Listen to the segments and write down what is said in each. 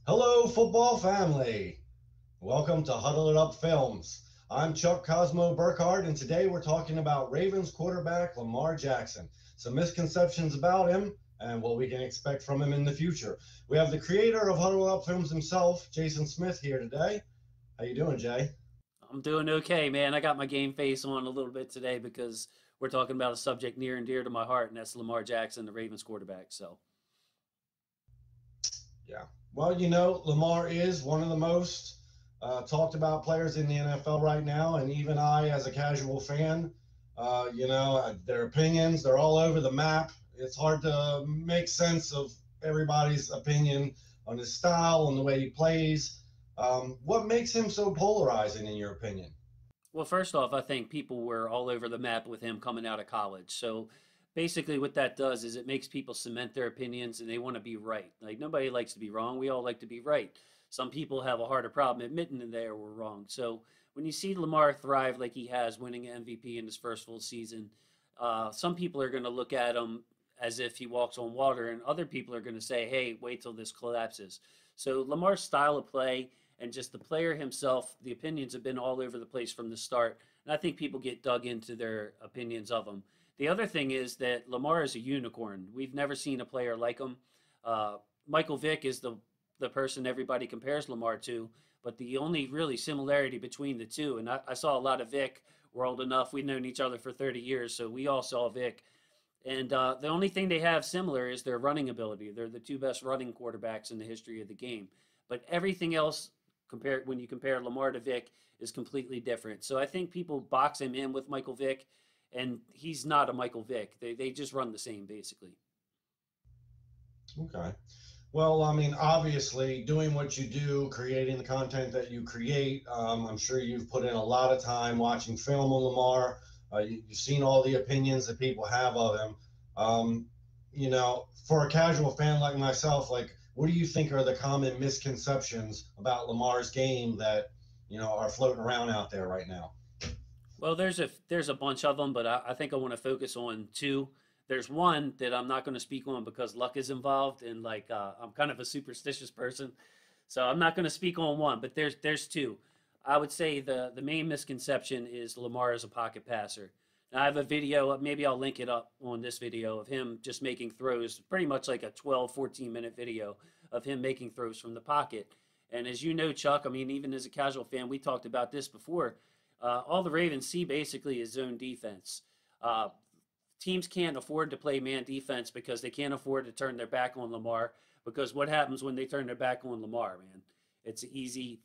Hello, football family. Welcome to Huddle It Up Films. I'm Chuck Cosmo Burkhardt, and today we're talking about Ravens quarterback Lamar Jackson, some misconceptions about him, and what we can expect from him in the future. We have the creator of Huddle It Up Films himself, Jason Smith, here today. How you doing, Jay? I'm doing okay, man. I got my game face on a little bit today because we're talking about a subject near and dear to my heart, and that's Lamar Jackson, the Ravens quarterback. So, Yeah. Well, Lamar is one of the most talked about players in the NFL right now, and even I, as a casual fan, their opinions, they're all over the map. It's hard to make sense of everybody's opinion on his style and the way he plays. What makes him so polarizing, in your opinion? well, first off, I think people were all over the map with him coming out of college. So, basically, what that does is it makes people cement their opinions and they want to be right. Like, nobody likes to be wrong. We all like to be right. Some people have a harder problem admitting that they were wrong. So, when you see Lamar thrive like he has, winning an MVP in his first full season, some people are going to look at him as if he walks on water, and other people are going to say, hey, wait till this collapses. So Lamar's style of play and just the player himself, the opinions have been all over the place from the start. And I think people get dug into their opinions of him. The other thing is that Lamar is a unicorn. We've never seen a player like him. Michael Vick is the person everybody compares Lamar to, but the only really similarity between the two, and I saw a lot of Vic. We're old enough. We've known each other for 30 years, so we all saw Vic. And the only thing they have similar is their running ability. They're the two best running quarterbacks in the history of the game. But everything else, compared when you compare Lamar to Vic, is completely different. So I think people box him in with Michael Vick, and he's not a Michael Vick. They just run the same basically. Okay. Well, I mean, obviously, doing what you do, creating the content that you create, I'm sure you've put in a lot of time watching film on Lamar. You've seen all the opinions that people have of him. For a casual fan like myself, like, what do you think are the common misconceptions about Lamar's game that, are floating around out there right now? Well, there's a bunch of them, but I think I want to focus on two. There's one that I'm not going to speak on because luck is involved, and like I'm kind of a superstitious person, so I'm not going to speak on one. But there's two. I would say the main misconception is Lamar is a pocket passer. Now, I have a video, maybe I'll link it up on this video of him just making throws, pretty much like a 12, 14-minute video of him making throws from the pocket. And as you know, Chuck, I mean, even as a casual fan, we talked about this before. All the Ravens see basically is zone defense. Uh, Teams can't afford to play man defense because they can't afford to turn their back on Lamar. Because what happens when they turn their back on Lamar, man? It's easy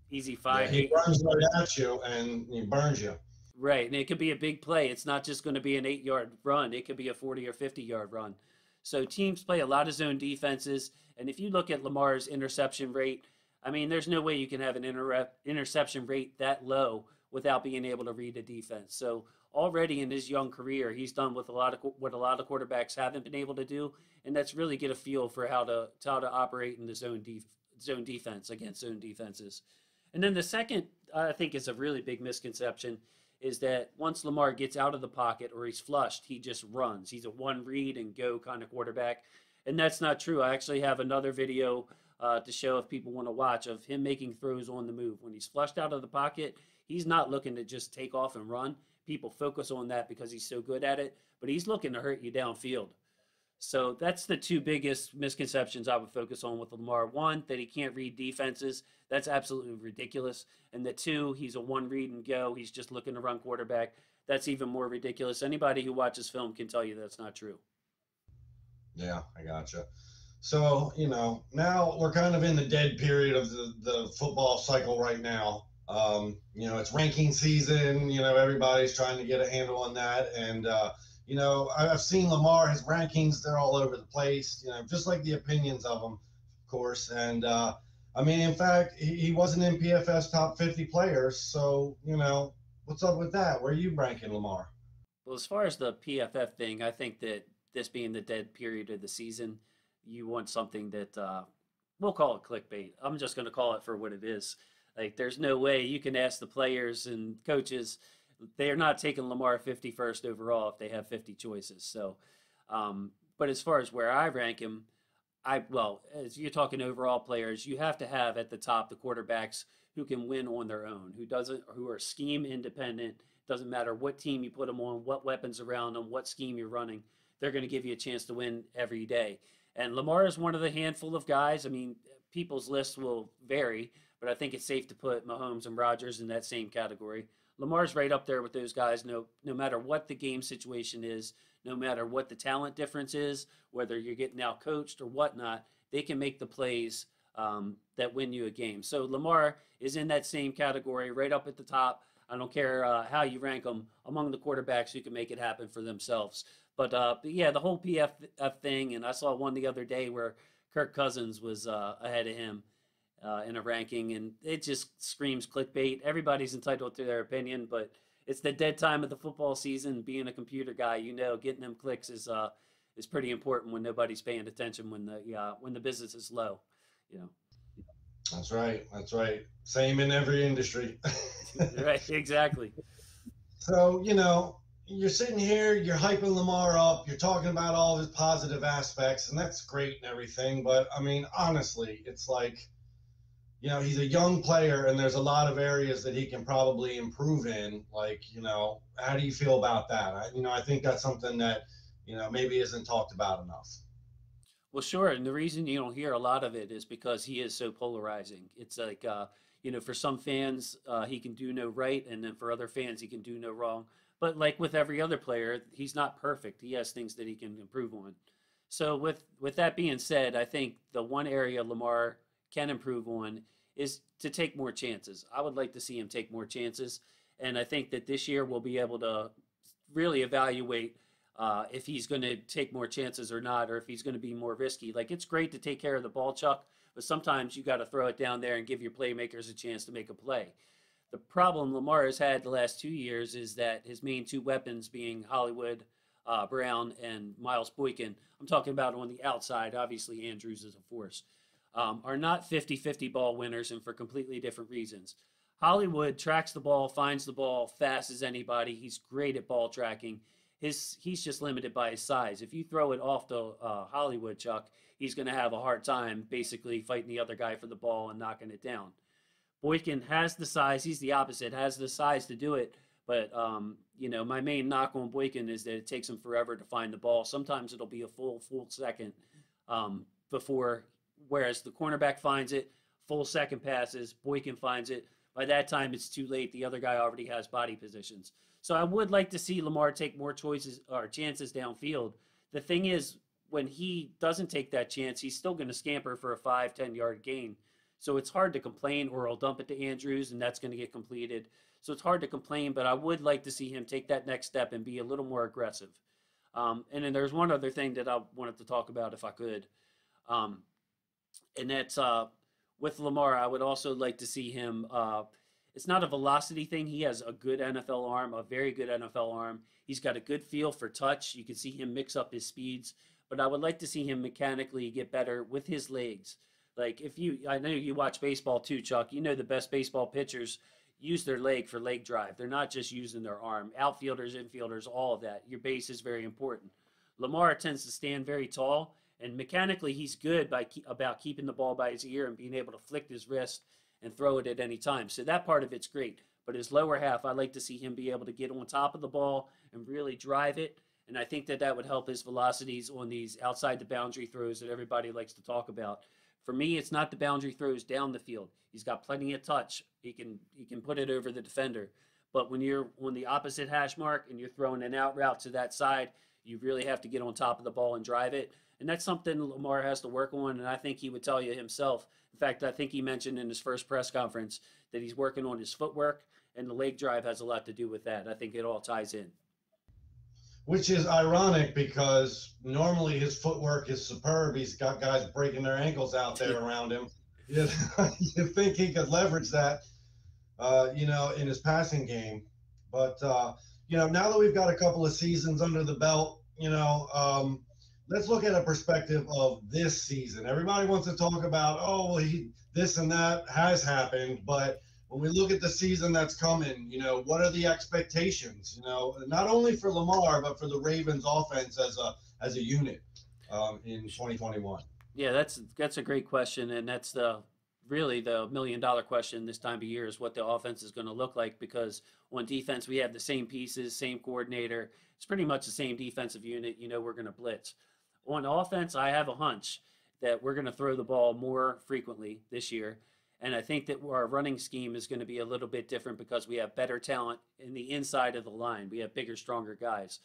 Yeah, five, he eight. runs right at you and he burns you. Right, and it could be a big play. It's not just going to be an 8 yard run. It could be a 40 or 50 yard run. So teams play a lot of zone defenses, and if you look at Lamar's interception rate, I mean, there's no way you can have an interception rate that low without being able to read a defense. So already in his young career, he's done with a lot of what a lot of quarterbacks haven't been able to do, and that's really get a feel for how to operate in the zone defense against zone defenses. And then the second, I think, is a really big misconception is that once Lamar gets out of the pocket or he's flushed, he just runs. He's a one read and go kind of quarterback. And that's not true. I actually have another video to show if people want to watch of him making throws on the move. When he's flushed out of the pocket, he's not looking to just take off and run. People focus on that because he's so good at it, but he's looking to hurt you downfield. So that's the two biggest misconceptions I would focus on with Lamar. One, that he can't read defenses. That's absolutely ridiculous. And the two, he's a one read and go. He's just looking to run quarterback. That's even more ridiculous. Anybody who watches film can tell you that's not true. Yeah, I gotcha. So, now we're kind of in the dead period of the football cycle right now. It's ranking season. Everybody's trying to get a handle on that. And, I've seen Lamar, his rankings, they're all over the place, just like the opinions of them, of course. And, I mean, in fact, he wasn't in PFS top 50 players. So, what's up with that? Where are you ranking Lamar? Well, as far as the PFF thing, I think that this being the dead period of the season, you want something that we'll call it clickbait. I'm just going to call it for what it is. Like, there's no way you can ask the players and coaches. They're not taking Lamar 51st overall if they have 50 choices. So, but as far as where I rank him, Well, as you're talking overall players, you have to have at the top the quarterbacks who can win on their own, who are scheme independent. Doesn't matter what team you put them on, what weapons around them, what scheme you're running, they're going to give you a chance to win every day. And Lamar is one of the handful of guys. I mean, people's lists will vary, but I think it's safe to put Mahomes and Rodgers in that same category. Lamar's right up there with those guys. No matter what the game situation is, no matter what the talent difference is, whether you're getting out coached or whatnot, they can make the plays that win you a game. So Lamar is in that same category, right up at the top. I don't care how you rank them among the quarterbacks who can make it happen for themselves. But yeah, the whole PFF thing, and I saw one the other day where Kirk Cousins was ahead of him in a ranking, and it just screams clickbait. Everybody's entitled to their opinion, but it's the dead time of the football season. Being a computer guy, getting them clicks is pretty important when nobody's paying attention when the business is low. You know, That's right. That's right. Same in every industry. right? Exactly. So, you're sitting here, you're hyping Lamar up, you're talking about all his positive aspects, and that's great and everything. But I mean, honestly, it's like, he's a young player and there's a lot of areas that he can probably improve in. Like, how do you feel about that? I think that's something that, maybe isn't talked about enough. Well, sure. And the reason you don't hear a lot of it is because he is so polarizing. It's like, for some fans, he can do no right. And then for other fans, he can do no wrong. But like with every other player, he's not perfect. He has things that he can improve on. So with that being said, I think the one area Lamar can improve on is to take more chances. I would like to see him take more chances. And I think that this year we'll be able to really evaluate if he's going to take more chances or not, or if he's going to be more risky. Like, it's great to take care of the ball, Chuck, but sometimes you got to throw it down there and give your playmakers a chance to make a play. The problem Lamar has had the last 2 years is that his main two weapons, being Hollywood Brown and Miles Boykin, I'm talking about on the outside, obviously Andrews is a force, are not 50-50 ball winners, and for completely different reasons. Hollywood tracks the ball, finds the ball fast as anybody. He's great at ball tracking. He's just limited by his size. If you throw it off to Hollywood, Chuck, he's going to have a hard time basically fighting the other guy for the ball and knocking it down. Boykin has the size. He's the opposite, has the size to do it. But, my main knock on Boykin is that it takes him forever to find the ball. Sometimes it'll be a full second before, whereas the cornerback finds it, full second passes, Boykin finds it. By that time, it's too late. The other guy already has body positions. So I would like to see Lamar take more choices or chances downfield. The thing is, when he doesn't take that chance, he's still going to scamper for a 5-10 yard gain. So it's hard to complain, or he'll dump it to Andrews, and that's going to get completed. So it's hard to complain, but I would like to see him take that next step and be a little more aggressive. And then there's one other thing that I wanted to talk about if I could. And that's with Lamar, I would also like to see him. It's not a velocity thing. He has a good NFL arm, a very good NFL arm. He's got a good feel for touch. You can see him mix up his speeds. But I would like to see him mechanically get better with his legs. Like, I know you watch baseball too, Chuck. You know the best baseball pitchers use their leg for leg drive. They're not just using their arm. Outfielders, infielders, all of that. Your base is very important. Lamar tends to stand very tall, and mechanically he's good about keeping the ball by his ear and being able to flick his wrist and throw it at any time. So that part of it's great. But his lower half, I'd like to see him be able to get on top of the ball and really drive it. And I think that would help his velocities on these outside the boundary throws that everybody likes to talk about. For me, it's not the boundary throws down the field. He's got plenty of touch. He can put it over the defender. But when you're on the opposite hash mark and you're throwing an out route to that side, you really have to get on top of the ball and drive it. And that's something Lamar has to work on, and I think he would tell you himself. In fact, I think he mentioned in his first press conference that he's working on his footwork, and the leg drive has a lot to do with that. I think it all ties in. Which is ironic because normally his footwork is superb. He's got guys breaking their ankles out there around him. You think he could leverage that, in his passing game. But, now that we've got a couple of seasons under the belt, let's look at a perspective of this season. Everybody wants to talk about, this and that has happened, but when we look at the season that's coming, what are the expectations? Not only for Lamar but for the Ravens offense as a unit in 2021. Yeah, that's a great question, and that's the really the $1 million question this time of year is what the offense is going to look like because on defense we have the same pieces, same coordinator. It's pretty much the same defensive unit. You know we're going to blitz. On offense, I have a hunch that we're going to throw the ball more frequently this year, and I think that our running scheme is going to be a little bit different because we have better talent in the inside of the line. We have bigger, stronger guys,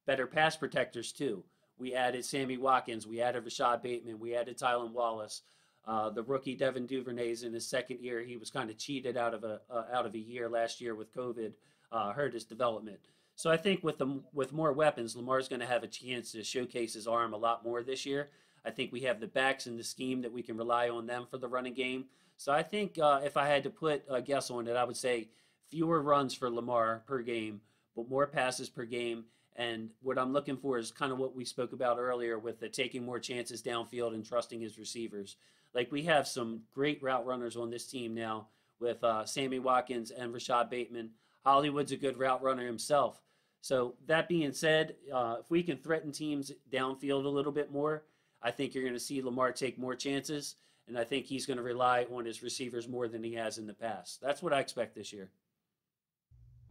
better pass protectors too. We added Sammy Watkins. We added Rashad Bateman. We added Tylan Wallace. The rookie Devin Duvernay's in his second year. He was kind of cheated out of a year last year with COVID, hurt his development. So I think with more weapons, Lamar's going to have a chance to showcase his arm a lot more this year. I think we have the backs and the scheme that we can rely on them for the running game. So I think if I had to put a guess on it, I would say fewer runs for Lamar per game, but more passes per game. And what I'm looking for is kind of what we spoke about earlier with the taking more chances downfield and trusting his receivers. Like we have some great route runners on this team now with Sammy Watkins and Rashad Bateman. Hollywood's a good route runner himself. So that being said, if we can threaten teams downfield a little bit more, I think you're going to see Lamar take more chances, and I think he's going to rely on his receivers more than he has in the past. That's what I expect this year.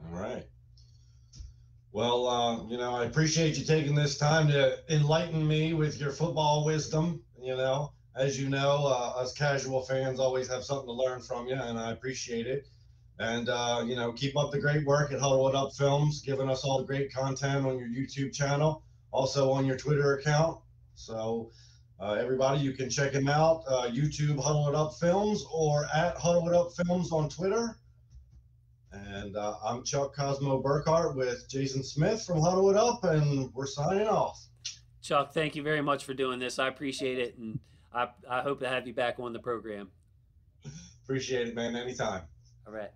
All right. Well, I appreciate you taking this time to enlighten me with your football wisdom. As you know, us casual fans always have something to learn from you, and I appreciate it. And, keep up the great work at Huddle It Up Films, giving us all the great content on your YouTube channel, also on your Twitter account. So, everybody, you can check him out, YouTube Huddle It Up Films or at Huddle It Up Films on Twitter. And I'm Chuck Cosmo Burkhart with Jason Smith from Huddle It Up, and we're signing off. Chuck, thank you very much for doing this. I appreciate it, and I hope to have you back on the program. Appreciate it, man. Anytime. All right.